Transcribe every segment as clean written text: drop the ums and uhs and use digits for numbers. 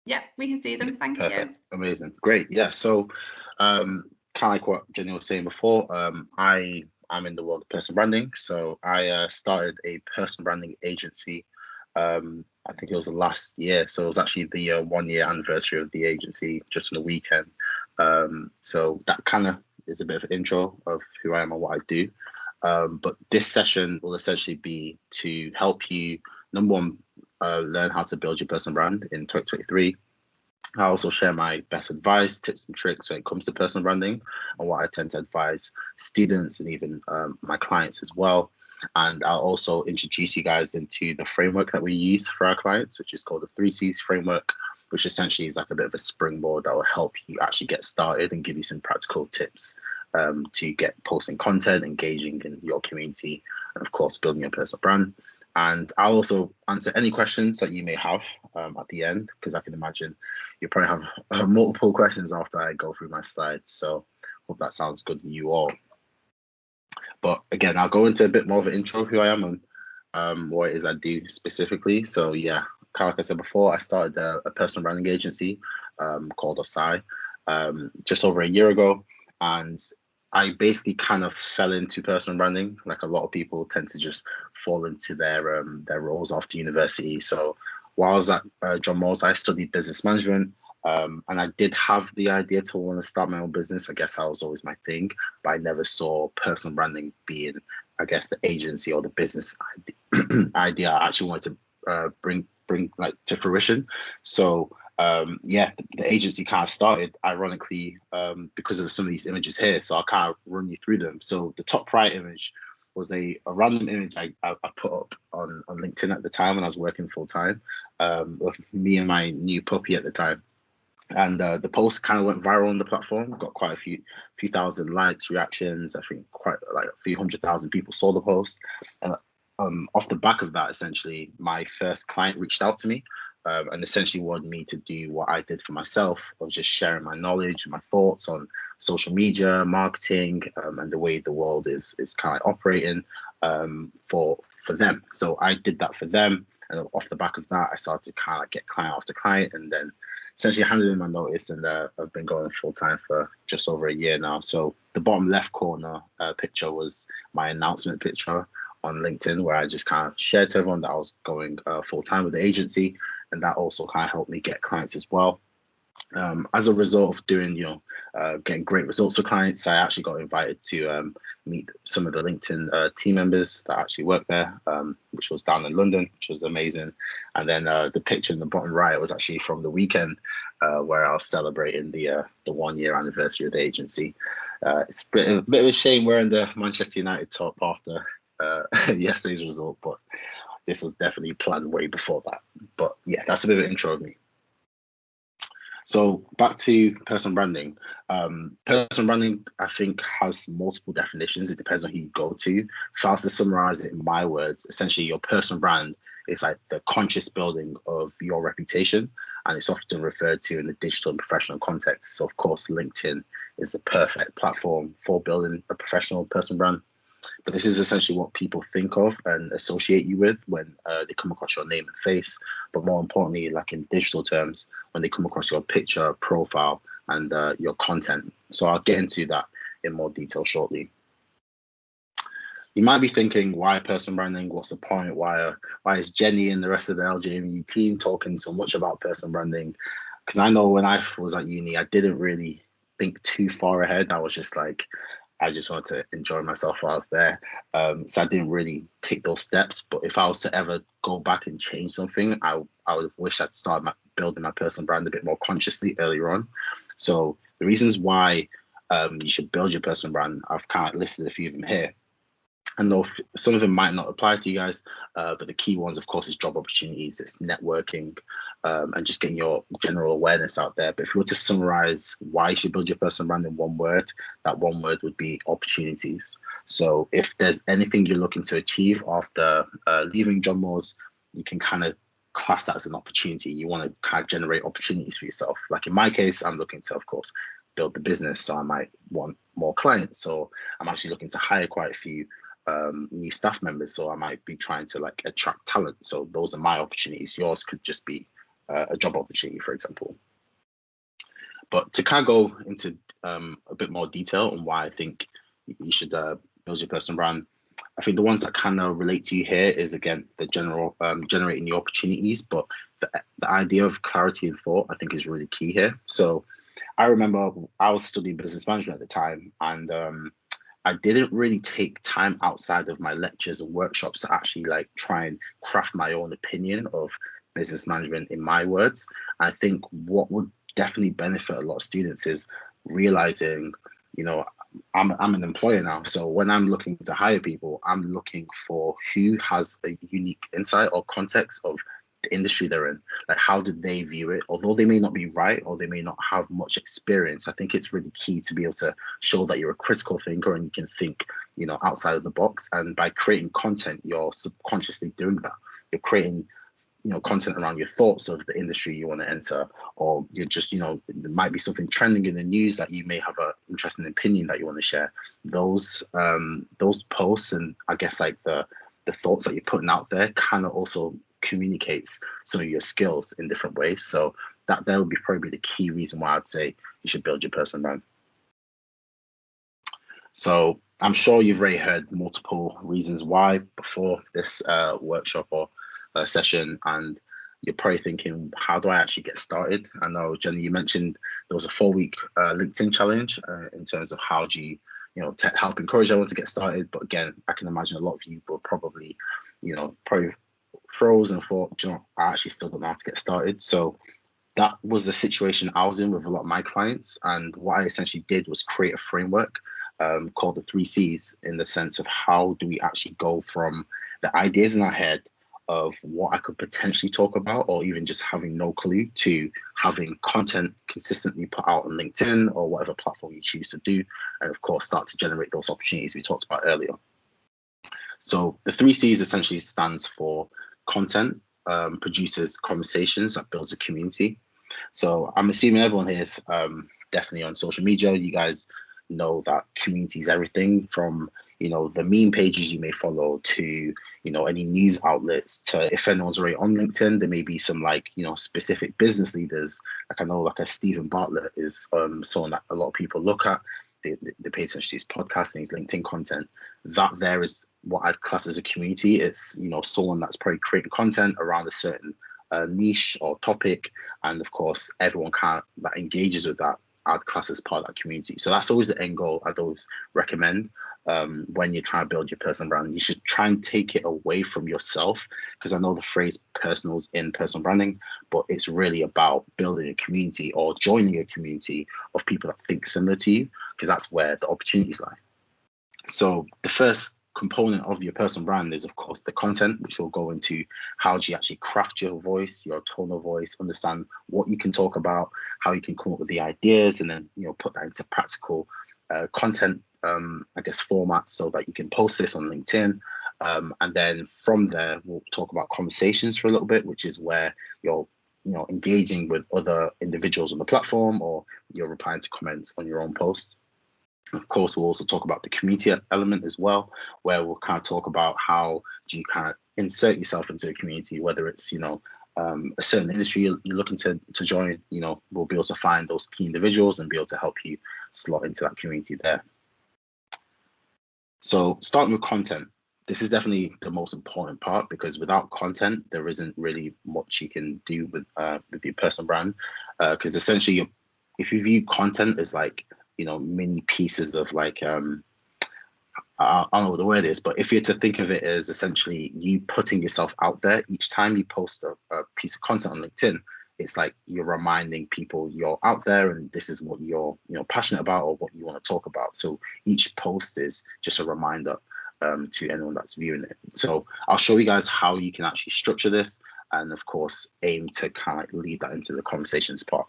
Yeah, we can see them. Thank you. Perfect. Amazing. Great. Yeah. So, kind of like what Jenny was saying before, I'm in the world of personal branding. So I started a personal branding agency. I think it was last year. So it was actually the 1 year anniversary of the agency just on the weekend. So that kind of is a bit of an intro of who I am and what I do. But this session will essentially be to help you, number one, learn how to build your personal brand in 2023. I also share my best advice, tips, and tricks when it comes to personal branding and what I tend to advise students and even my clients as well. And I'll also introduce you guys into the framework that we use for our clients, which is called the 3Cs framework, which essentially is like a bit of a springboard that will help you actually get started and give you some practical tips to get posting content, engaging in your community, and of course, building your personal brand. And I'll also answer any questions that you may have at the end, because I can imagine you probably have multiple questions after I go through my slides. So hope that sounds good to you all. But again, I'll go into a bit more of an intro of who I am and what it is I do specifically. So yeah, kind of like I said before, I started a personal branding agency called Osai just over a year ago. And I basically kind of fell into personal branding, like a lot of people tend to just fall into their roles after university. So while I was at John Moores, I studied business management, and I did have the idea to want to start my own business. I guess that was always my thing, but I never saw personal branding being, I guess, the agency or the business idea I actually wanted to bring like to fruition. So yeah, the agency kind of started ironically because of some of these images here. So I'll kind of run you through them. So the top right image was a random image I put up on LinkedIn at the time when I was working full time with me and my new puppy at the time. And the post kind of went viral on the platform, got quite a few thousand likes, reactions. I think quite like a few 100,000 people saw the post. And off the back of that, essentially, my first client reached out to me and essentially wanted me to do what I did for myself of just sharing my knowledge, my thoughts on social media, marketing, and the way the world is kind of operating for them. So I did that for them. And off the back of that, I started to kind of get client after client, and then essentially handed in my notice, and I've been going full time for just over a year now. So the bottom left corner picture was my announcement picture on LinkedIn, where I just kind of shared to everyone that I was going full time with the agency, and that also kind of helped me get clients as well. As a result of doing, getting great results for clients, I actually got invited to meet some of the LinkedIn team members that actually work there, which was down in London, which was amazing. And then the picture in the bottom right was actually from the weekend where I was celebrating the 1 year anniversary of the agency. It's a bit of a shame wearing the Manchester United top after yesterday's result, but this was definitely planned way before that. But yeah, that's a bit of an intro of me. So back to personal branding. Personal branding, I think, has multiple definitions. It depends on who you go to. If I was to summarize it in my words, essentially your personal brand is like the conscious building of your reputation, and it's often referred to in the digital and professional context. So of course, LinkedIn is the perfect platform for building a professional personal brand. But this is essentially what people think of and associate you with when they come across your name and face. But more importantly, like in digital terms, when they come across your picture, profile, and your content. So I'll get into that in more detail shortly. You might be thinking, why personal branding? What's the point? Why is Jenny and the rest of the LJMU team talking so much about personal branding? Because I know when I was at uni, I didn't really think too far ahead. I was just like, I just wanted to enjoy myself while I was there. So I didn't really take those steps. But if I was to ever go back and change something, I would wish I'd started building my personal brand a bit more consciously earlier on. So the reasons why you should build your personal brand, I've kind of listed a few of them here. I know some of them might not apply to you guys, but the key ones, of course, is job opportunities, it's networking, and just getting your general awareness out there. But if you were to summarize why you should build your personal brand in one word, that one word would be opportunities. So if there's anything you're looking to achieve after leaving John Moores, you can kind of class that as an opportunity. You want to kind of generate opportunities for yourself. Like in my case, I'm looking to, of course, build the business. So I might want more clients. So I'm actually looking to hire quite a few new staff members, so I might be trying to like attract talent. So those are my opportunities. Yours could just be a job opportunity, for example. But to kind of go into a bit more detail on why I think you should build your personal brand, I think the ones that kind of relate to you here is, again, the general generating new opportunities, but the idea of clarity and thought, I think, is really key here. So I remember I was studying business management at the time, and I didn't really take time outside of my lectures and workshops to actually like try and craft my own opinion of business management in my words. I think what would definitely benefit a lot of students is realizing, I'm an employer now. So when I'm looking to hire people, I'm looking for who has a unique insight or context of the industry they're in. Like, how did they view it? Although they may not be right or they may not have much experience, I think it's really key to be able to show that you're a critical thinker and you can think, outside of the box. And by creating content, you're subconsciously doing that. You're creating content around your thoughts of the industry you want to enter, or you're just, there might be something trending in the news that you may have an interesting opinion that you want to share. Those posts and I guess like the thoughts that you're putting out there kind of also communicates some of your skills in different ways. So that would be probably the key reason why I'd say you should build your personal brand. So I'm sure you've already heard multiple reasons why before this workshop or session, and you're probably thinking, how do I actually get started? I know, Jenny, you mentioned there was a 4-week LinkedIn challenge in terms of how do you help encourage everyone to get started. But again, I can imagine a lot of you will probably froze and thought, I actually still don't know how to get started. So that was the situation I was in with a lot of my clients, and what I essentially did was create a framework called the 3 C's, in the sense of how do we actually go from the ideas in our head of what I could potentially talk about, or even just having no clue, to having content consistently put out on LinkedIn or whatever platform you choose to do, and of course start to generate those opportunities we talked about earlier. So the 3 C's essentially stands for content, produces conversations, that builds a community. So I'm assuming everyone here is definitely on social media. You guys know that community is everything, from the meme pages you may follow to any news outlets, to if anyone's already on LinkedIn, there may be some specific business leaders. Like, I know like a Stephen Bartlett is someone that a lot of people look at. They pay attention to his podcast and his LinkedIn content. That there is what I'd class as a community. It's someone that's probably creating content around a certain niche or topic, and of course everyone that engages with that, I'd class as part of that community. So that's always the end goal I'd always recommend. When you're trying to build your personal brand, you should try and take it away from yourself, because I know the phrase personals in personal branding, but it's really about building a community or joining a community of people that think similar to you, because that's where the opportunities lie. So the first component of your personal brand is, of course, the content, which will go into how do you actually craft your voice, your tone of voice, understand what you can talk about, how you can come up with the ideas, and then put that into practical content I guess formats, so that you can post this on LinkedIn. And then from there, we'll talk about conversations for a little bit, which is where you're engaging with other individuals on the platform, or you're replying to comments on your own posts. Of course, we'll also talk about the community element as well, where we'll kind of talk about how do you kind of insert yourself into a community, whether it's a certain industry you're looking to join. We'll be able to find those key individuals and be able to help you slot into that community there. So starting with content, this is definitely the most important part, because without content, there isn't really much you can do with your personal brand. Because essentially, if you view content as like mini pieces of like I don't know what the word is, but if you're to think of it as essentially you putting yourself out there, each time you post a piece of content on LinkedIn, it's like you're reminding people you're out there and this is what you're passionate about or what you want to talk about. So each post is just a reminder to anyone that's viewing it. So I'll show you guys how you can actually structure this, and of course aim to kind of like lead that into the conversations part.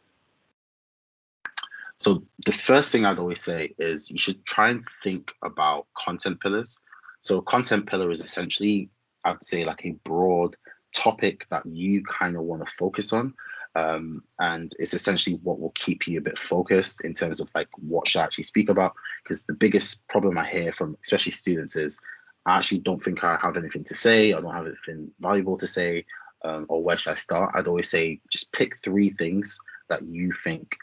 So the first thing I'd always say is you should try and think about content pillars. So content pillar is essentially, I'd say, like a broad topic that you kind of want to focus on. And it's essentially what will keep you a bit focused in terms of like what should I actually speak about. Because the biggest problem I hear from especially students is, I actually don't think I have anything to say. I don't have anything valuable to say. or where should I start? I'd always say just pick 3 things that you think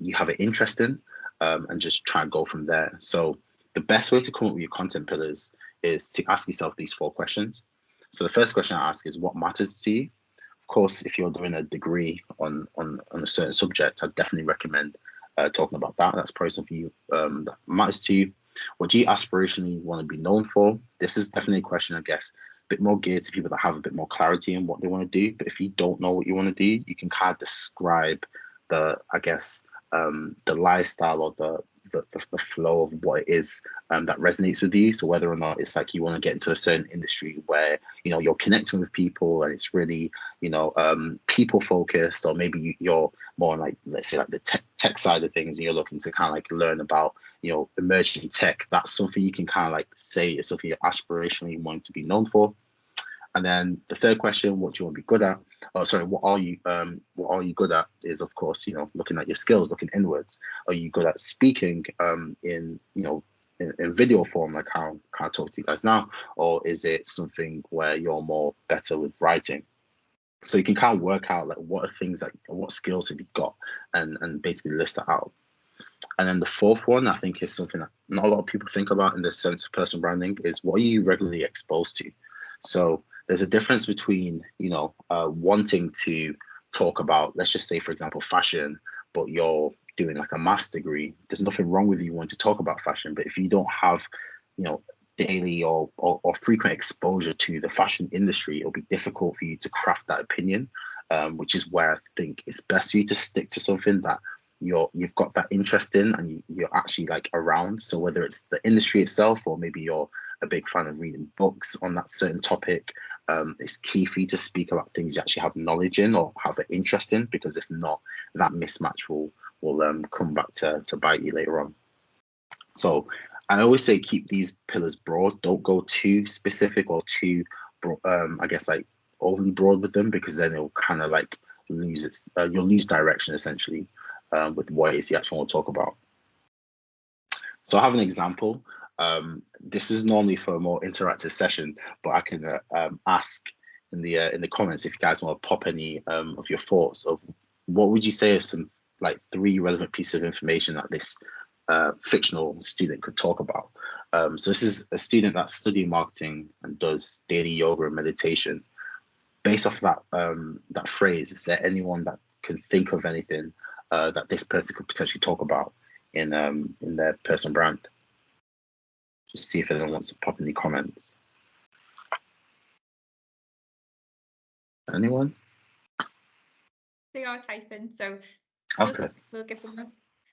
you have an interest in, and just try and go from there. So the best way to come up with your content pillars is to ask yourself these 4 questions. So the first question I ask is, what matters to you? Of course, if you're doing a degree on a certain subject, I'd definitely recommend talking about that. That's probably something that matters to you. What do you aspirationally want to be known for? This is definitely a question, I guess, a bit more geared to people that have a bit more clarity in what they want to do. But if you don't know what you want to do, you can kind of describe the lifestyle or the flow of what it is that resonates with you. So whether or not it's like you want to get into a certain industry where, you know, you're connecting with people and it's really, you know, people focused, or maybe you're more like, let's say, like the tech side of things, and you're looking to kind of like learn about, you know, emerging tech. That's something you can kind of like say is something you're aspirationally wanting to be known for. And then the third question, what do you want to be good at? Oh, sorry, what are you good at? Is, of course, you know, looking at your skills, looking inwards. Are you good at speaking in, you know, in video form, like how I talk to you guys now, or is it something where you're more better with writing? So you can kind of work out like what are things, like what skills have you got, and basically list that out. And then the fourth one, I think, is something that not a lot of people think about in the sense of personal branding, is what are you regularly exposed to? So there's a difference between, you know, wanting to talk about, let's just say, for example, fashion, but you're doing like a master's degree. There's nothing wrong with you wanting to talk about fashion, but if you don't have, you know, daily or frequent exposure to the fashion industry, it'll be difficult for you to craft that opinion, which is where I think it's best for you to stick to something that you've got that interest in, and you're actually like around. So whether it's the industry itself, or maybe you're a big fan of reading books on that certain topic, it's key for you to speak about things you actually have knowledge in or have an interest in, because if not, that mismatch will come back to bite you later on. So I always say keep these pillars broad. Don't go too specific or too, I guess, like overly broad with them, because then it'll kind of like lose its. You'll lose direction essentially with what it is you actually want to talk about. So I have an example. This is normally for a more interactive session, but I can ask in the comments if you guys want to pop any of your thoughts of what would you say are some like 3 relevant pieces of information that this fictional student could talk about. So this is a student that's studying marketing and does daily yoga and meditation. Based off that that phrase, is there anyone that can think of anything that this person could potentially talk about in their personal brand? Just see if anyone wants to pop any comments. Anyone? They are typing, so Okay. we'll give them a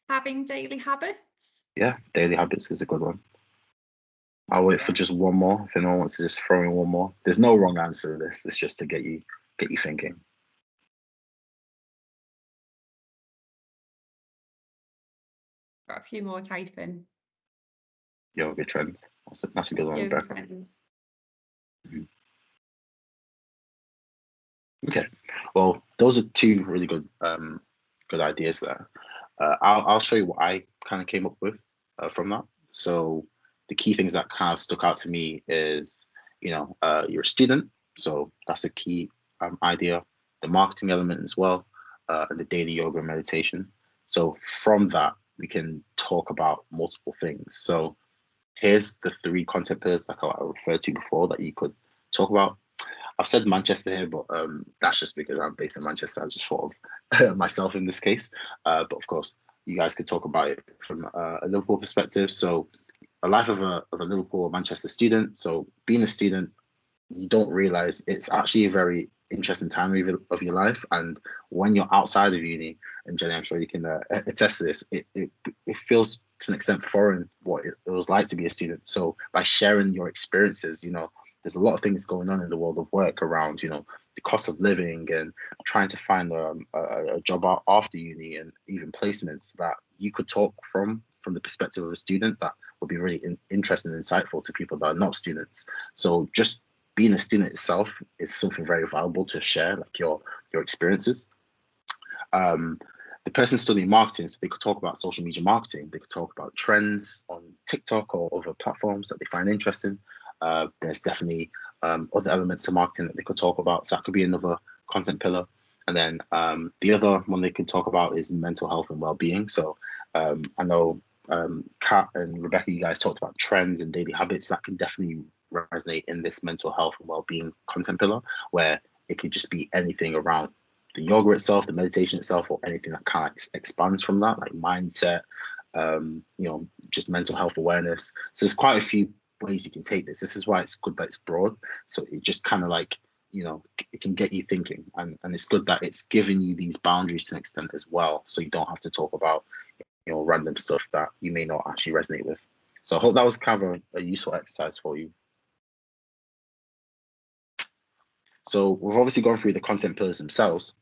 having daily habits. Yeah, daily habits is a good one. I'll wait for just one more. If anyone wants to just throw in one more. There's no wrong answer to this. It's just to get you thinking. Got a few more typing. Yoga trends. That's a good one, Yoga Rebecca. trends. Okay. Well, those are 2 really good good ideas there. I'll show you what I kind of came up with from that. So the key things that kind of stuck out to me is, you know, you're a student, so that's a key idea. The marketing element as well, and the daily yoga and meditation. So from that, we can talk about multiple things. So here's the 3 content pillars like I referred to before that you could talk about. I've said Manchester here, but that's just because I'm based in Manchester. I just thought of myself in this case. But of course, you guys could talk about it from a Liverpool perspective. So a life of a Liverpool or Manchester student. So being a student, you don't realize it's actually a very interesting time of your life. And when you're outside of uni, and Jenny, I'm sure you can attest to this, it feels to an extent foreign what it was like to be a student. So by sharing your experiences, you know, there's a lot of things going on in the world of work around, you know, the cost of living and trying to find a job after uni, and even placements that you could talk from the perspective of a student that would be really interesting and insightful to people that are not students. So just being a student itself is something very valuable to share, like your experiences. The person studying marketing, so they could talk about social media marketing. They could talk about trends on TikTok or other platforms that they find interesting. There's definitely other elements to marketing that they could talk about. So that could be another content pillar. And then the other one they could talk about is mental health and well-being. So I know Kat and Rebecca, you guys talked about trends and daily habits. That can definitely resonate in this mental health and well-being content pillar, where it could just be anything around the yoga itself, the meditation itself, or anything that kind of expands from that, like mindset, just mental health awareness. So there's quite a few ways you can take this. This is why it's good that it's broad. So it just kind of like, it can get you thinking, and it's good that it's giving you these boundaries to an extent as well. So you don't have to talk about, random stuff that you may not actually resonate with. So I hope that was kind of a useful exercise for you. So we've obviously gone through the content pillars themselves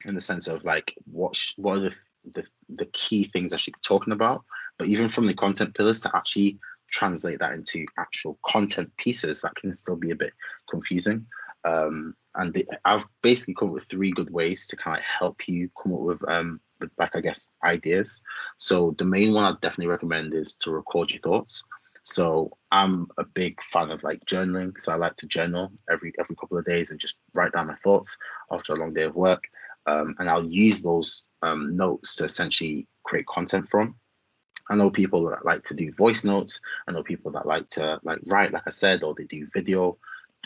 in the sense of like what are the key things I should be talking about, but even from the content pillars to actually translate that into actual content pieces, that can still be a bit confusing. I've basically come up with 3 good ways to kind of help you come up with like, I guess, ideas. So the main one I'd definitely recommend is to record your thoughts. So I'm a big fan of like journaling. So I like to journal every couple of days and just write down my thoughts after a long day of work. And I'll use those notes to essentially create content from. I know people that like to do voice notes. I know people that like to write, like I said, or they do video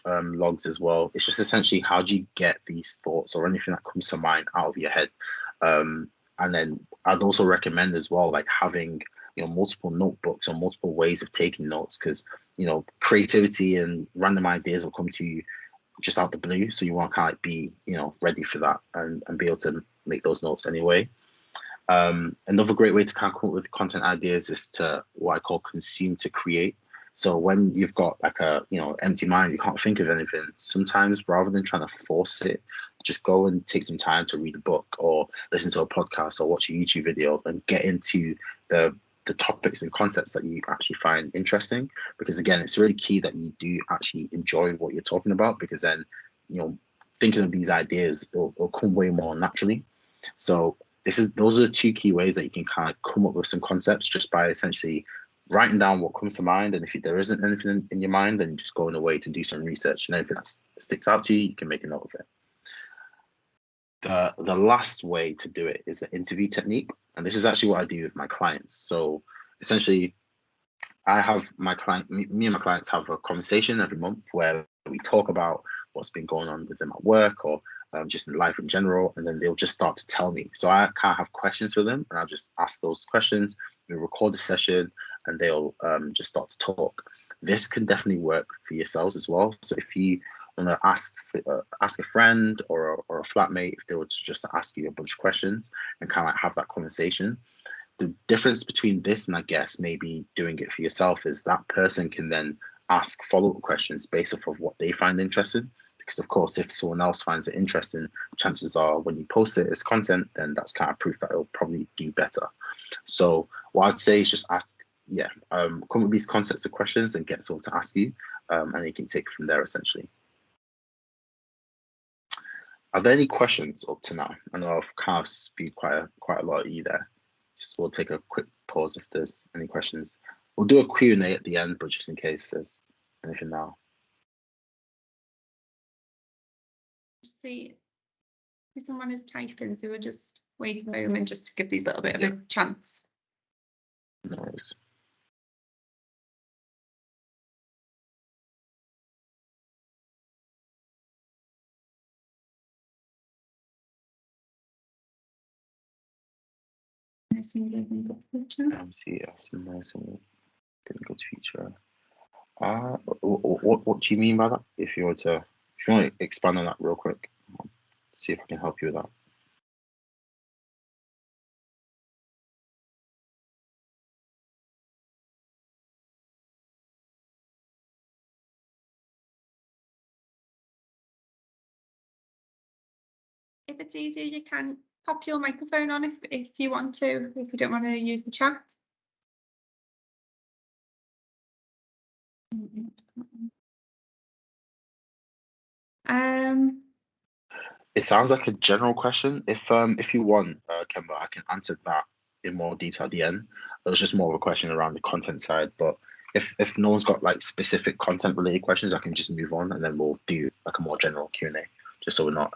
logs as well. It's just essentially, how do you get these thoughts or anything that comes to mind out of your head? And then I'd also recommend as well, like having multiple notebooks or multiple ways of taking notes, because creativity and random ideas will come to you just out the blue. So you want to kind of be ready for that and be able to make those notes anyway. Another great way to kind of come up with content ideas is to what I call consume to create. So when you've got like a empty mind, you can't think of anything. Sometimes rather than trying to force it, just go and take some time to read a book or listen to a podcast or watch a YouTube video and get into the topics and concepts that you actually find interesting. Because again, it's really key that you do actually enjoy what you're talking about, because then thinking of these ideas will come way more naturally. So those are the 2 key ways that you can kind of come up with some concepts, just by essentially writing down what comes to mind. And if there isn't anything in your mind, then just going away to do some research, and anything that sticks out to you, you can make a note of it. The last way to do it is the interview technique. And this is actually what I do with my clients. So essentially, I have me and my clients have a conversation every month where we talk about what's been going on with them at work, or just in life in general, and then they'll just start to tell me. So I kind of have questions for them, and I'll just ask those questions. We record the session, and they'll just start to talk. This can definitely work for yourselves as well. So if you want to ask a friend or a flatmate, if they were to just ask you a bunch of questions and kind of have that conversation, the difference between this and I guess maybe doing it for yourself is that person can then ask follow-up questions based off of what they find interesting. Because of course, if someone else finds it interesting, chances are when you post it as content, then that's kind of proof that it'll probably do better. So what I'd say is just come up with these concepts of questions and get someone to ask you, and you can take it from there essentially. Are there any questions up to now? I know I've kind of speed quite a lot at you there. Just we'll take a quick pause if there's any questions. We'll do a Q&A at the end, but just in case there's anything now. See someone is typing, so we'll just wait a moment just to give these a little bit of a chance. No worries. Nice and good and good future. Nice and good future. What do you mean by that? If you want to expand on that real quick, see if I can help you with that. If it's easier, you can pop your microphone on if you want to, if you don't want to use the chat. It sounds like a general question. If you want, Kemba, I can answer that in more detail at the end. It was just more of a question around the content side, but if no one's got like specific content related questions, I can just move on, and then we'll do like a more general Q&A, just so we're not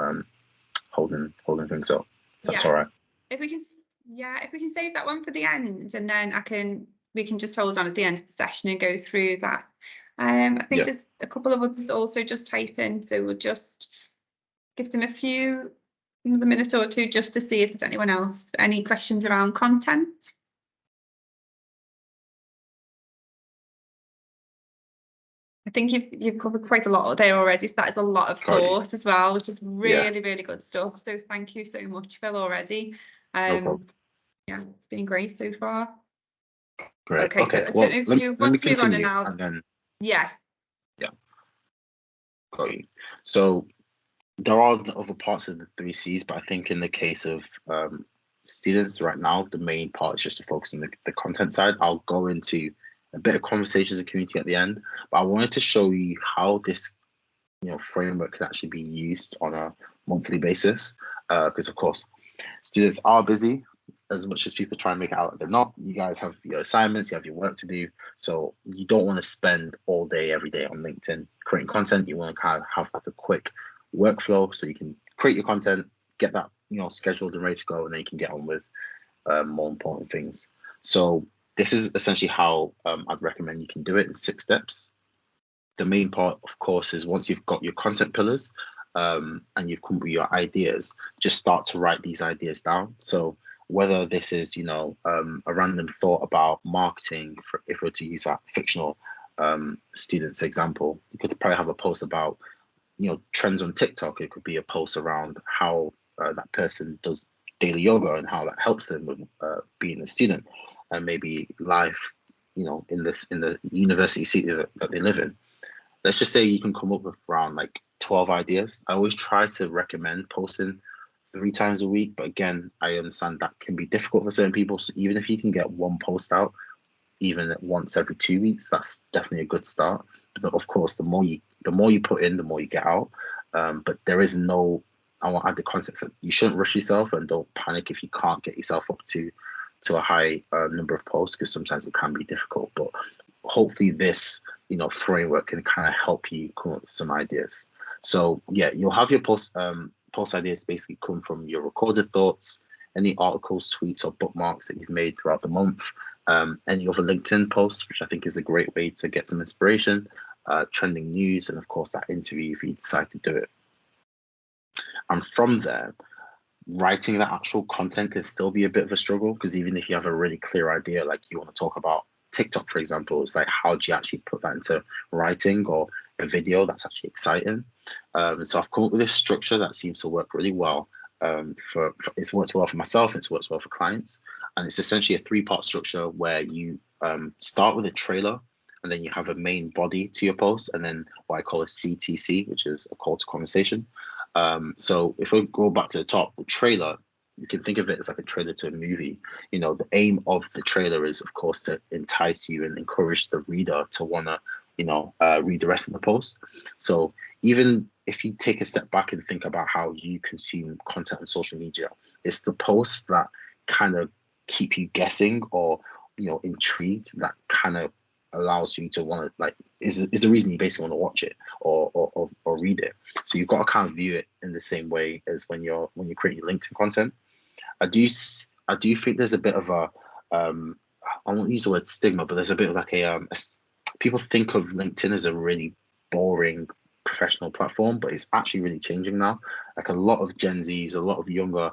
holding things up. That's all right. If we can save that one for the end, and then we can just hold on at the end of the session and go through that. I think there's a couple of others also just typing, so we'll just give them another minute or two just to see if there's anyone else, any questions around content. I think you've covered quite a lot there already, so that is a lot of thought as well, which is really, really good stuff. So thank you so much, Phil, already. No problem. Yeah, it's been great so far. Great. Okay, so I don't know if you want to move on and then yeah. Got you. So there are the other parts of the 3Cs, but I think in the case of students right now, the main part is just to focus on the content side. I'll go into a bit of conversations and community at the end, but I wanted to show you how this framework can actually be used on a monthly basis, because of course students are busy. As much as people try and make it out, they're not. You guys have your assignments, you have your work to do, so you don't want to spend all day every day on LinkedIn creating content. You want to kind of have like a quick workflow so you can create your content, get that scheduled and ready to go, and then you can get on with more important things. So this is essentially how I'd recommend you can do it in 6 steps. The main part, of course, is once you've got your content pillars and you've come up with your ideas, just start to write these ideas down. So whether this is a random thought about marketing, if we're to use that fictional student's example, you could probably have a post about trends on TikTok. It could be a post around how that person does daily yoga and how that helps them with being a student, and maybe life in the university city that they live in. Let's just say you can come up with around like 12 ideas. I always try to recommend posting 3 times a week, but again, I understand that can be difficult for certain people. So even if you can get 1 post out, even once every 2 weeks, that's definitely a good start. But of course, the more you put in, the more you get out. But there is no. I want to add the context that you shouldn't rush yourself, and don't panic if you can't get yourself up to a high number of posts, because sometimes it can be difficult. But hopefully, this framework can kind of help you come up with some ideas. So yeah, you'll have your post ideas basically come from your recorded thoughts, any articles, tweets, or bookmarks that you've made throughout the month, any other LinkedIn posts, which I think is a great way to get some inspiration, trending news, and of course that interview if you decide to do it. And from there, writing that actual content can still be a bit of a struggle, because even if you have a really clear idea, like you want to talk about TikTok, for example, it's like, how do you actually put that into writing or a video that's actually exciting? So I've come up with this structure that seems to work really well. It's worked well for myself, it's worked well for clients, and it's essentially a 3-part structure where you start with a trailer, and then you have a main body to your post, and then what I call a CTC, which is a call to conversation. So if we go back to the top, the trailer, you can think of it as like a trailer to a movie. The aim of the trailer is, of course, to entice you and encourage the reader to want to, read the rest of the post. So even if you take a step back and think about how you consume content on social media, it's the posts that kind of keep you guessing or, intrigued, that kind of allows you to want to, is the reason you basically want to watch it or read it. So you've got to kind of view it in the same way as when you're creating LinkedIn content. I do think there's a bit of a I won't use the word stigma, but there's a bit of like people think of LinkedIn as a really boring professional platform, but it's actually really changing now. Like a lot of Gen Zs, a lot of younger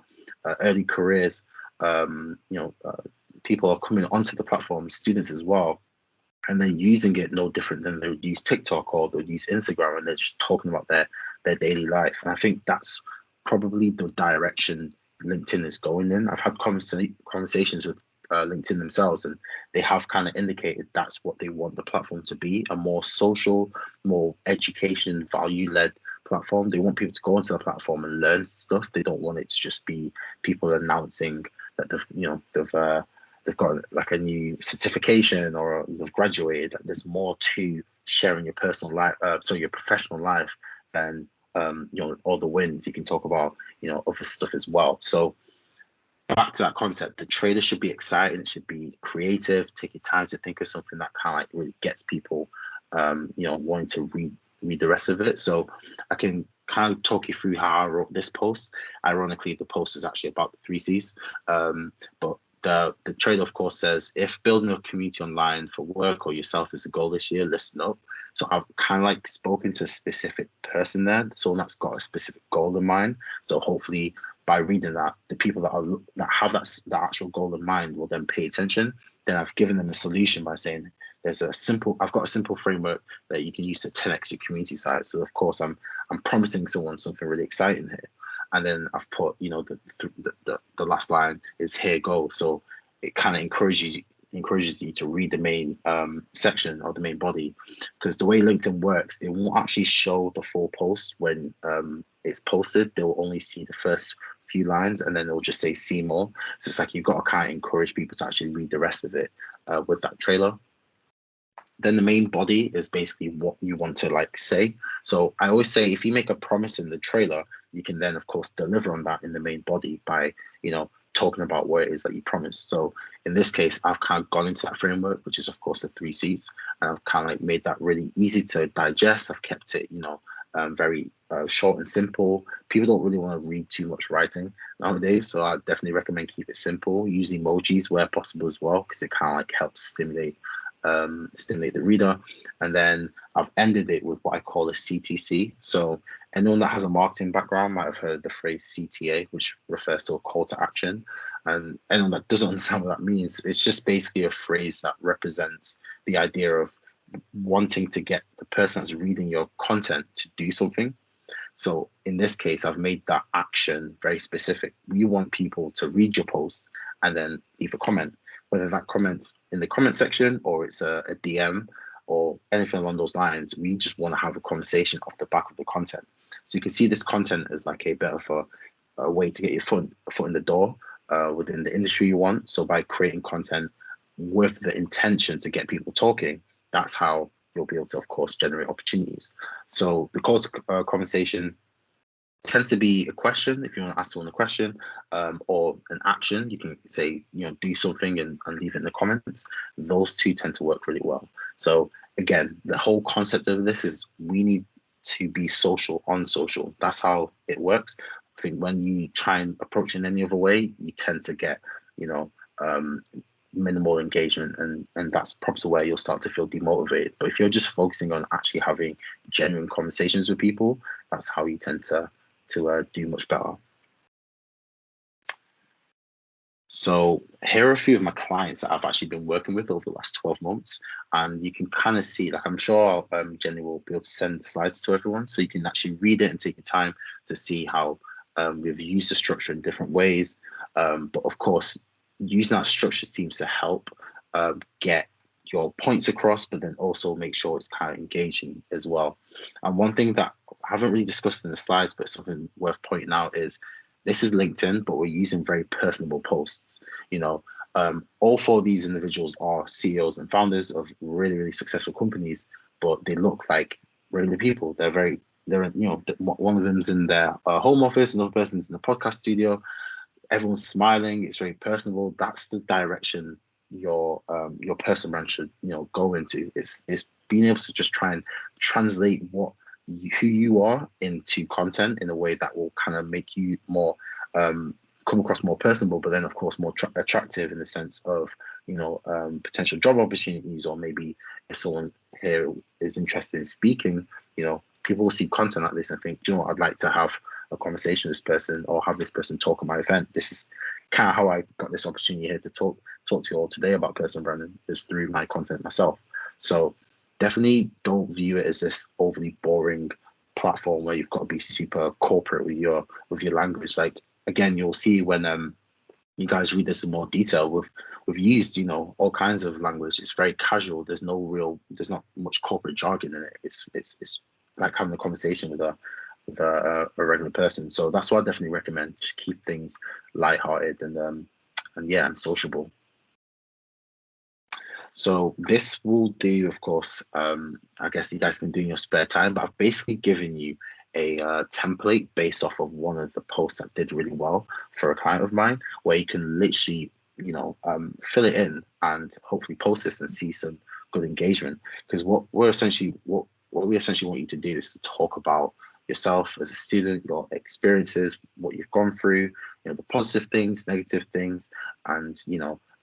early careers, people are coming onto the platform, students as well, and they're using it no different than they would use TikTok or they would use Instagram, and they're just talking about their daily life. And I think that's probably the direction LinkedIn is going in. I've had conversations with LinkedIn themselves, and they have kind of indicated that's what they want the platform to be, a more social, more education, value-led platform. They want people to go onto the platform and learn stuff. They don't want it to just be people announcing that they've got like a new certification or they've graduated. There's more to sharing your personal life, your professional life, than all the wins. You can talk about other stuff as well. So back to that concept, the trailer should be exciting, it should be creative, take your time to think of something that kind of like really gets people wanting to read the rest of it. So I can kind of talk you through how I wrote this post. Ironically, the post is actually about the 3Cs. But the trailer, of course, says, if building a community online for work or yourself is the goal this year, listen up. So I've kind of like spoken to a specific person there, someone that's got a specific goal in mind. So hopefully by reading that, the people that have that actual goal in mind will then pay attention. Then I've given them a solution by saying, I've got a simple framework that you can use to 10x your community site. So of course I'm promising someone something really exciting here. And then I've put, the last line is here go. So it kind of encourages you to read the main section or the main body, because the way LinkedIn works, it won't actually show the full post when it's posted. They will only see the first few lines, and then it'll just say see more. So it's like you've got to kind of encourage people to actually read the rest of it with that trailer. Then the main body is basically what you want to like say. So I always say, if you make a promise in the trailer, you can then of course deliver on that in the main body by talking about what it is that you promised. So in this case, I've kind of gone into that framework, which is of course the 3Cs, and I've kind of like made that really easy to digest. I've kept it very short and simple. People don't really want to read too much writing nowadays, so I definitely recommend keep it simple. Use emojis where possible as well, because it kind of like helps stimulate the reader. And then I've ended it with what I call a CTC. So anyone that has a marketing background might have heard the phrase CTA, which refers to a call to action. And anyone that doesn't understand what that means, it's just basically a phrase that represents the idea of wanting to get the person that's reading your content to do something. So in this case, I've made that action very specific. We want people to read your post and then leave a comment, whether that comment's in the comment section or it's a DM or anything along those lines. We just want to have a conversation off the back of the content. So you can see this content as like a bit of a way to get your foot in the door within the industry you want. So by creating content with the intention to get people talking, that's how you'll be able to, of course, generate opportunities. So the call to conversation tends to be a question, if you want to ask someone a question, or an action. You can say, do something and leave it in the comments. Those two tend to work really well. So again, the whole concept of this is we need to be social on social. That's how it works. I think when you try and approach in any other way, you tend to get, minimal engagement, and that's probably where you'll start to feel demotivated. But if you're just focusing on actually having genuine conversations with people, that's how you tend to do much better. So here are a few of my clients that I've actually been working with over the last 12 months. And you can kind of see, like I'm sure Jenny will be able to send the slides to everyone, so you can actually read it and take your time to see how we've used the structure in different ways. But of course, using that structure seems to help get your points across, but then also make sure it's kind of engaging as well. And one thing that I haven't really discussed in the slides, but something worth pointing out is this is LinkedIn, but we're using very personable posts. All four of these individuals are CEOs and founders of really, really successful companies, but they look like regular people. One of them's in their home office, another person's in the podcast studio. Everyone's smiling. It's very personable. That's the direction your personal brand should go into. It's being able to just try and translate who you are into content in a way that will kind of make you more come across more personable, but then of course more attractive in the sense of potential job opportunities, or maybe if someone here is interested in speaking, people will see content like this and think, do you know what, I'd like to have a conversation with this person or have this person talk at my event. This is kind of how I got this opportunity here to talk to you all today about personal branding, is through my content myself. So definitely don't view it as this overly boring platform where you've got to be super corporate with your language. Like again, you'll see when you guys read this in more detail, we've used all kinds of language. It's very casual. There's not much corporate jargon in it. It's like having a conversation with a regular person. So that's why I definitely recommend just keep things lighthearted and sociable. So this will do, of course, I guess you guys can do in your spare time, but I've basically given you a template based off of one of the posts that did really well for a client of mine, where you can literally, fill it in and hopefully post this and see some good engagement. Because what we essentially want you to do is to talk about yourself as a student, your experiences, what you've gone through, the positive things, negative things, and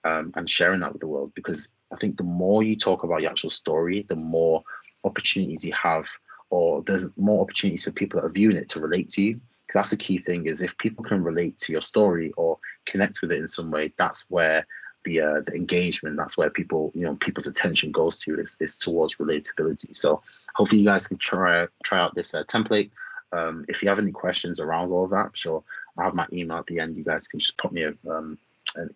and sharing that with the world. Because I think the more you talk about your actual story, the more opportunities you have, or there's more opportunities for people that are viewing it to relate to you. Because that's the key thing, is if people can relate to your story or connect with it in some way, that's where the engagement, that's where people's attention goes to, is towards relatability. So hopefully you guys can try out this template. If you have any questions around all of that, I'm sure I have my email at the end. You guys can just pop me an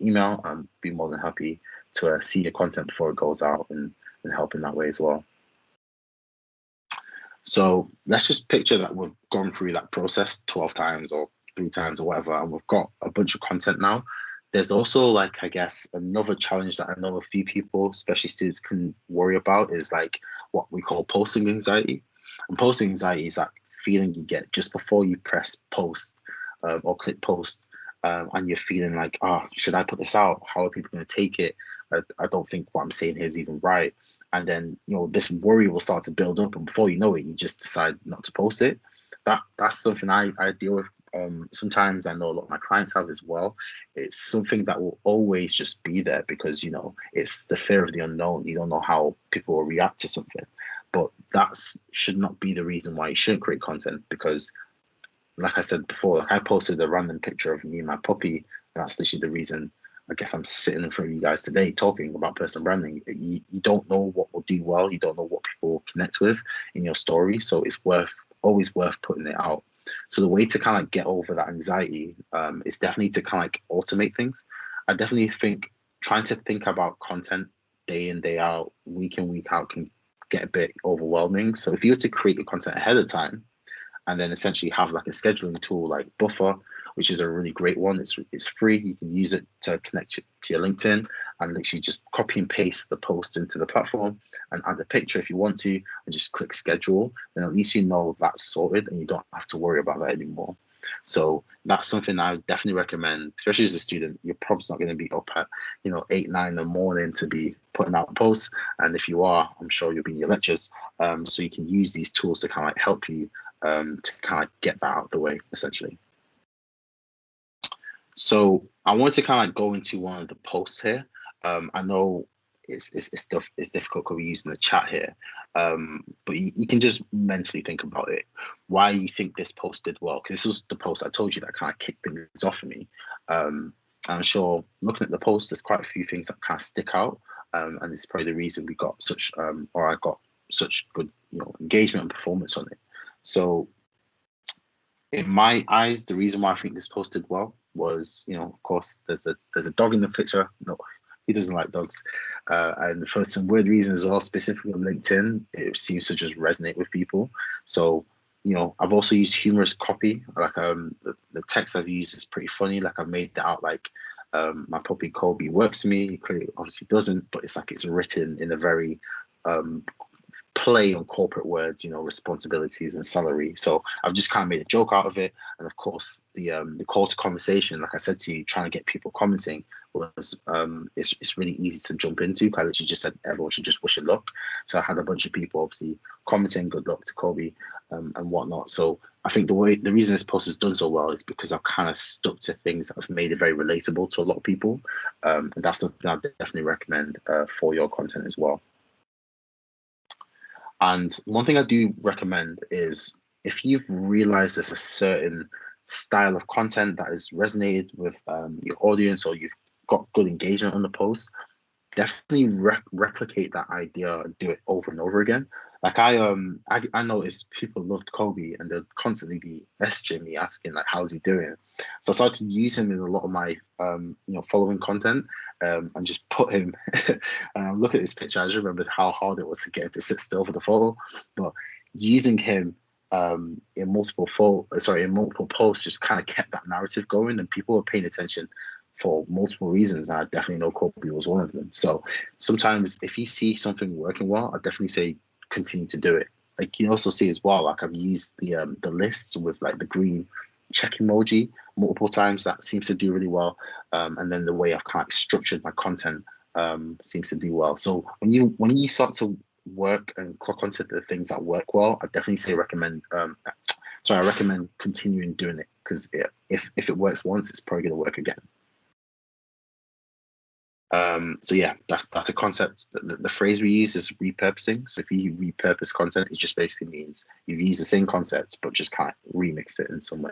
email. I'd be more than happy to see your content before it goes out and help in that way as well. So let's just picture that we've gone through that process 12 times or 3 times or whatever, and we've got a bunch of content now. There's also, like, I guess, another challenge that I know a few people, especially students, can worry about, is like what we call posting anxiety. And posting anxiety is that feeling you get just before you press post or click post, and you're feeling like, should I put this out? How are people going to take it? I don't think what I'm saying here is even right. And then, this worry will start to build up, and before you know it, you just decide not to post it. That's something I deal with. Sometimes I know a lot of my clients have as well. It's something that will always just be there because, it's the fear of the unknown. You don't know how people will react to something. But that should not be the reason why you shouldn't create content, because, like I said before, like I posted a random picture of me and my puppy, and that's literally the reason I guess I'm sitting in front of you guys today talking about personal branding. You don't know what will do well. You don't know what people will connect with in your story. So it's always worth putting it out. So the way to kind of get over that anxiety is definitely to kind of like automate things. I definitely think trying to think about content day in, day out, week in, week out can get a bit overwhelming. So if you were to create your content ahead of time and then essentially have like a scheduling tool like Buffer, which is a really great one. It's free. You can use it to connect to your LinkedIn and literally just copy and paste the post into the platform and add a picture if you want to, and just click schedule. Then at least you know that's sorted and you don't have to worry about that anymore. So that's something I definitely recommend, especially as a student. You're probably not going to be up at 8, 9 in the morning to be putting out posts, and if you are, I'm sure you'll be in your lectures. So you can use these tools to kind of like help you to kind of get that out of the way, essentially. So I wanted to kind of go into one of the posts here. I know it's difficult because we're using the chat here, but you can just mentally think about it. Why you think this post did well? Because this was the post I told you that kind of kicked things off for me. I'm sure looking at the post, there's quite a few things that kind of stick out, and it's probably the reason we got such, or I got such good, engagement and performance on it. So in my eyes, the reason why I think this post did well was, of course, there's a dog in the picture. No, he doesn't like dogs. And for some weird reason as well, specifically on LinkedIn, it seems to just resonate with people. So, I've also used humorous copy. Like the text I've used is pretty funny. Like I've made that out like my puppy Colby works for me. He clearly obviously doesn't, but it's like it's written in a very play on corporate words, responsibilities and salary. So I've just kind of made a joke out of it. And of course, the call to conversation, like I said to you, trying to get people commenting was it's really easy to jump into. I literally just said everyone should just wish it luck. So I had a bunch of people obviously commenting good luck to Kobe and whatnot. So I think the reason this post has done so well is because I've kind of stuck to things that have made it very relatable to a lot of people. And that's something I definitely recommend for your content as well. And one thing I do recommend is if you've realized there's a certain style of content that has resonated with your audience, or you've got good engagement on the post, definitely replicate that idea and do it over and over again. Like I noticed people loved Kobe and they'd constantly be messaging me asking like, how's he doing? So I started to use him in a lot of my following content, and just put him look at this picture. I just remembered how hard it was to get him to sit still for the photo, but using him in multiple posts just kind of kept that narrative going, and people were paying attention for multiple reasons. And I definitely know Kobe was one of them. So sometimes if you see something working well, I definitely say continue to do it. like you also see as well, like I've used the lists with like the green check emoji multiple times. That seems to do really well. And then the way I've kind of structured my content seems to do well. So when you start to work and clock onto the things that work well, I definitely say recommend. I recommend continuing doing it, because if it works once, it's probably going to work again. So yeah, that's a concept. The phrase we use is repurposing. So if you repurpose content, it just basically means you've used the same concept but just kind of remixed it in some way.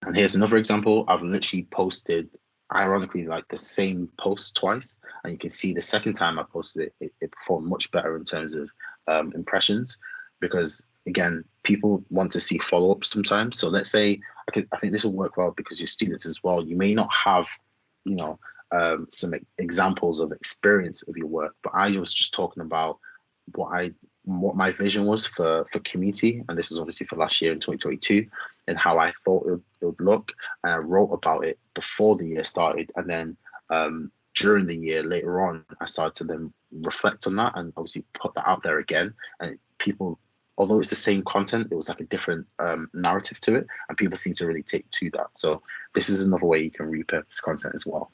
And here's another example. I've literally posted, ironically, like the same post twice, and you can see the second time I posted it, it performed much better in terms of impressions, because again, people want to see follow-up sometimes. So let's say I think this will work well because your students as well. You may not have, you know, some examples of experience of your work, but I was just talking about what my vision was for community, and this is obviously for last year in 2022, and how I thought it would look. And I wrote about it before the year started, and then during the year later on, I started to then reflect on that and obviously put that out there again. And people, although it's the same content, it was like a different narrative to it, and people seem to really take to that. So this is another way you can repurpose content as well.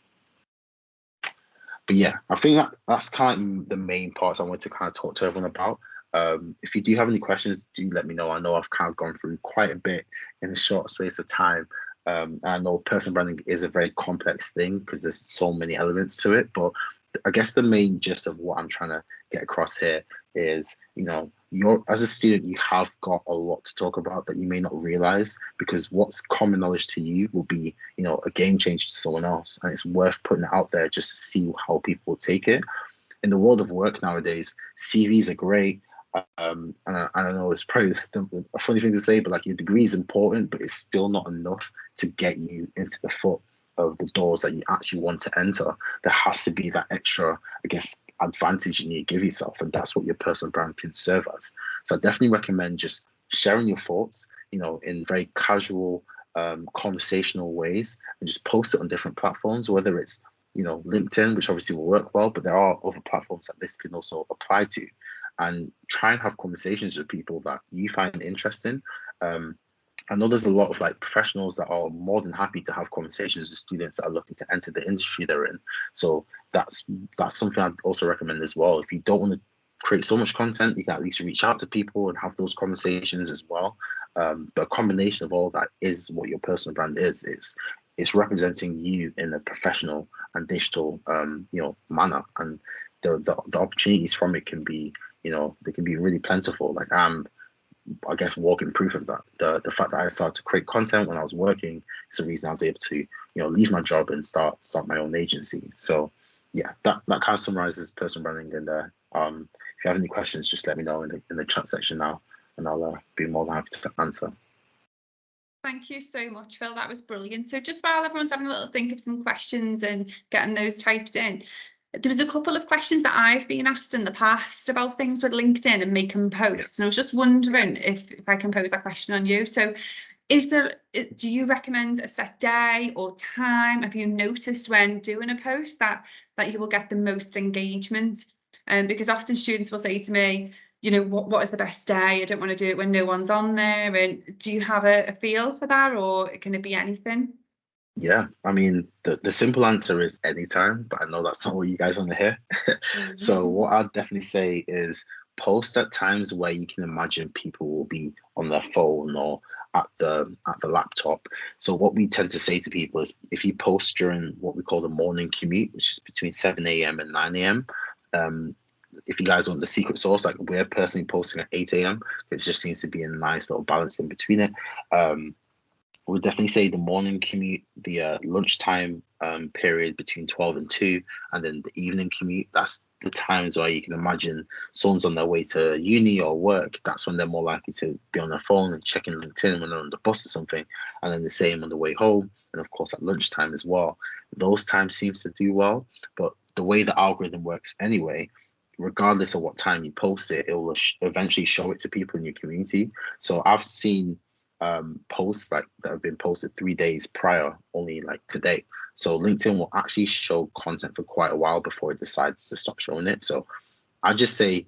But yeah, I think that's kind of the main parts I want to kind of talk to everyone about. If you do have any questions, do let me know. I know I've kind of gone through quite a bit in a short space of time. I know personal branding is a very complex thing because there's so many elements to it, but I guess the main gist of what I'm trying to get across here is, you know, as a student, you have got a lot to talk about that you may not realize, because what's common knowledge to you will be, you know, a game changer to someone else. And it's worth putting it out there just to see how people will take it. In the world of work nowadays, CVs are great. And I know it's probably a funny thing to say, but like, your degree is important, but it's still not enough to get you into the foot of the doors that you actually want to enter. There has to be that extra, I guess, advantage you need to give yourself, and that's what your personal brand can serve as. So I definitely recommend just sharing your thoughts, you know, in very casual, conversational ways, and just post it on different platforms, whether it's, you know, LinkedIn, which obviously will work well, but there are other platforms that this can also apply to, and try and have conversations with people that you find interesting. I know there's a lot of like professionals that are more than happy to have conversations with students that are looking to enter the industry they're in. So that's something I'd also recommend as well. If you don't want to create so much content, you can at least reach out to people and have those conversations as well. But a combination of all that is what your personal brand is. It's representing you in a professional and digital, you know, manner, and the opportunities from it can be, you know, they can be really plentiful. Like I guess walking proof of that. The fact that I started to create content when I was working is the reason I was able to, you know, leave my job and start my own agency. So yeah, that kind of summarizes personal branding. And if you have any questions, just let me know in the chat section now, and I'll be more than happy to answer. Thank you so much, Phil. That was brilliant. So just while everyone's having a little think of some questions and getting those typed in, there was a couple of questions that I've been asked in the past about things with LinkedIn and making posts. And I was just wondering if I can pose that question on you. So do you recommend a set day or time? Have you noticed when doing a post that you will get the most engagement? Because often students will say to me, you know, what is the best day? I don't want to do it when no one's on there. And do you have a feel for that, or can it be anything? Yeah, I mean, the simple answer is anytime, but I know that's not what you guys want to hear. So what I'd definitely say is post at times where you can imagine people will be on their phone or at the laptop. So what we tend to say to people is, if you post during what we call the morning commute, which is between 7 a.m. and 9 a.m., if you guys want the secret sauce, like we're personally posting at 8 a.m., it just seems to be a nice little balance in between it. Would definitely say the morning commute, the lunchtime period between 12 and 2, and then the evening commute. That's the times where you can imagine someone's on their way to uni or work. That's when they're more likely to be on their phone and checking LinkedIn when they're on the bus or something. And then the same on the way home, and of course at lunchtime as well. Those times seems to do well, but the way the algorithm works anyway, regardless of what time you post it, it will eventually show it to people in your community. So I've seen posts like that have been posted 3 days prior, only like today. So LinkedIn will actually show content for quite a while before it decides to stop showing it. So I just say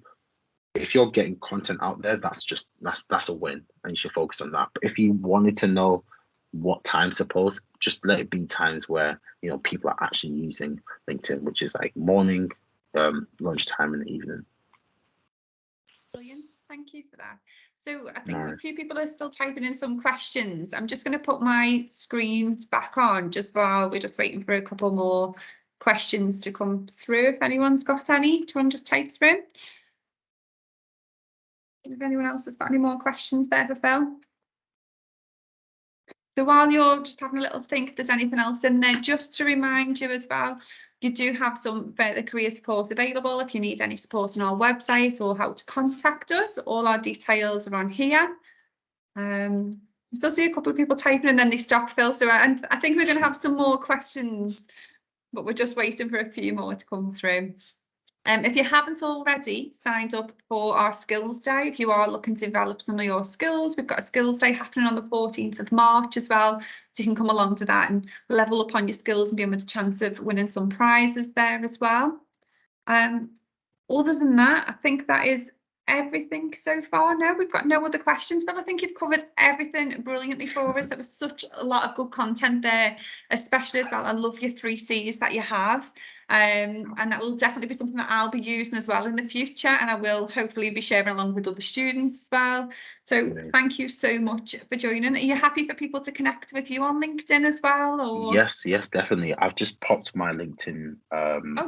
if you're getting content out there, that's a win, and you should focus on that. But if you wanted to know what times to post, just let it be times where people are actually using LinkedIn, which is like morning, lunchtime, and the evening. Brilliant, thank you for that. So I think a few people are still typing in some questions. I'm just going to put my screens back on just while we're just waiting for a couple more questions to come through. If anyone's got any, do you want to just type through? If anyone else has got any more questions there for Phil. So while you're just having a little think, if there's anything else in there, just to remind you as well, you do have some further career support available if you need any support on our website or how to contact us. All our details are on here. I still see a couple of people typing and then they stop, Phil. So I think we're going to have some more questions, but we're just waiting for a few more to come through. If you haven't already signed up for our skills day, if you are looking to develop some of your skills, we've got a skills day happening on the 14th of March as well. So you can come along to that and level up on your skills and be with a chance of winning some prizes there as well. Other than that, I think that is everything so far. No, we've got no other questions, but I think you've covered everything brilliantly for us. There was such a lot of good content there, especially as well. I love your 3 C's that you have. And that will definitely be something that I'll be using as well in the future, and I will hopefully be sharing along with other students as well. So thank you so much for joining. Are you happy for people to connect with you on LinkedIn as well? Or? Yes, definitely. I've just popped my LinkedIn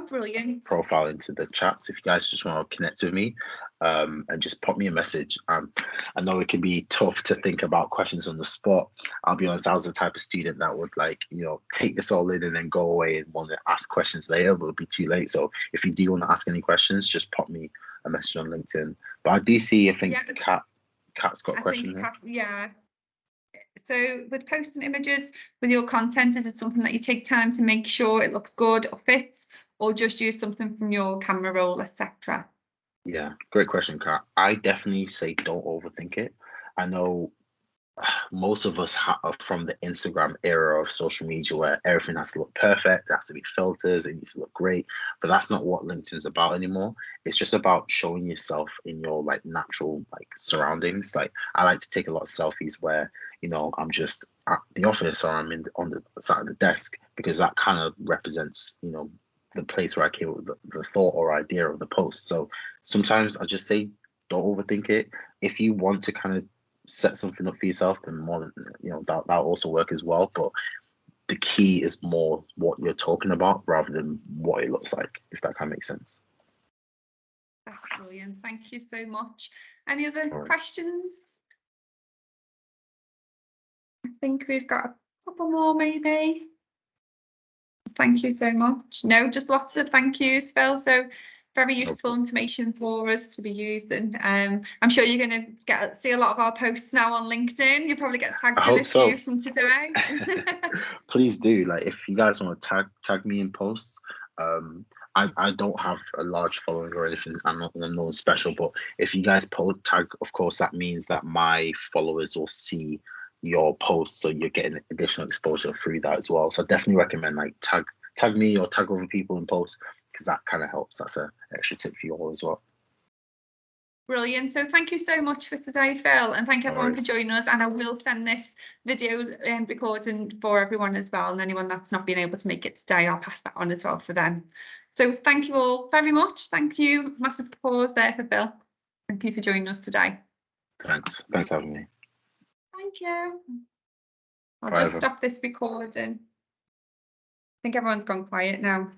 brilliant profile into the chats if you guys just want to connect with me, and just pop me a message. I know it can be tough to think about questions on the spot. I'll be honest, I was the type of student that would take this all in and then go away and want to ask questions later, but it'll be too late. So if you do want to ask any questions, just pop me a message on LinkedIn. But I do see, I think Kat's got a question here. Yeah. So with posting images with your content, is it something that you take time to make sure it looks good or fits, or just use something from your camera roll, etc.? Yeah, great question, Kat. I definitely say don't overthink it. I know most of us are from the Instagram era of social media where everything has to look perfect, there has to be filters, it needs to look great, but that's not what LinkedIn's about anymore. It's just about showing yourself in your natural surroundings. I like to take a lot of selfies where I'm just at the office or I'm on the side of the desk, because that kind of represents the place where I came up with the thought or idea of the post. So sometimes I just say don't overthink it. If you want to kind of set something up for yourself, then more than that'll also work as well. But the key is more what you're talking about rather than what it looks like, if that kind of makes sense. That's brilliant. Thank you so much. Any other questions? I think we've got a couple more maybe. Thank you so much. No, just lots of thank yous, Phil. So very useful information for us to be using. I'm sure you're going to see a lot of our posts now on LinkedIn. You'll probably get tagged in a few from today. Please do. If you guys want to tag me in posts. I don't have a large following or anything. I'm not special, but if you guys tag, of course, that means that my followers will see your posts, so you're getting additional exposure through that as well. So I definitely recommend tag me or tag other people in posts, because that kind of helps. That's an extra tip for you all as well. Brilliant. So thank you so much for today, Phil, and thank everyone for joining us. And I will send this video recording for everyone as well, and anyone that's not been able to make it today, I'll pass that on as well for them. So thank you all very much. Thank you. Massive applause there for Phil. Thank you for joining us today. Thanks for having me. Thank you. I'll just stop this recording. I think everyone's gone quiet now.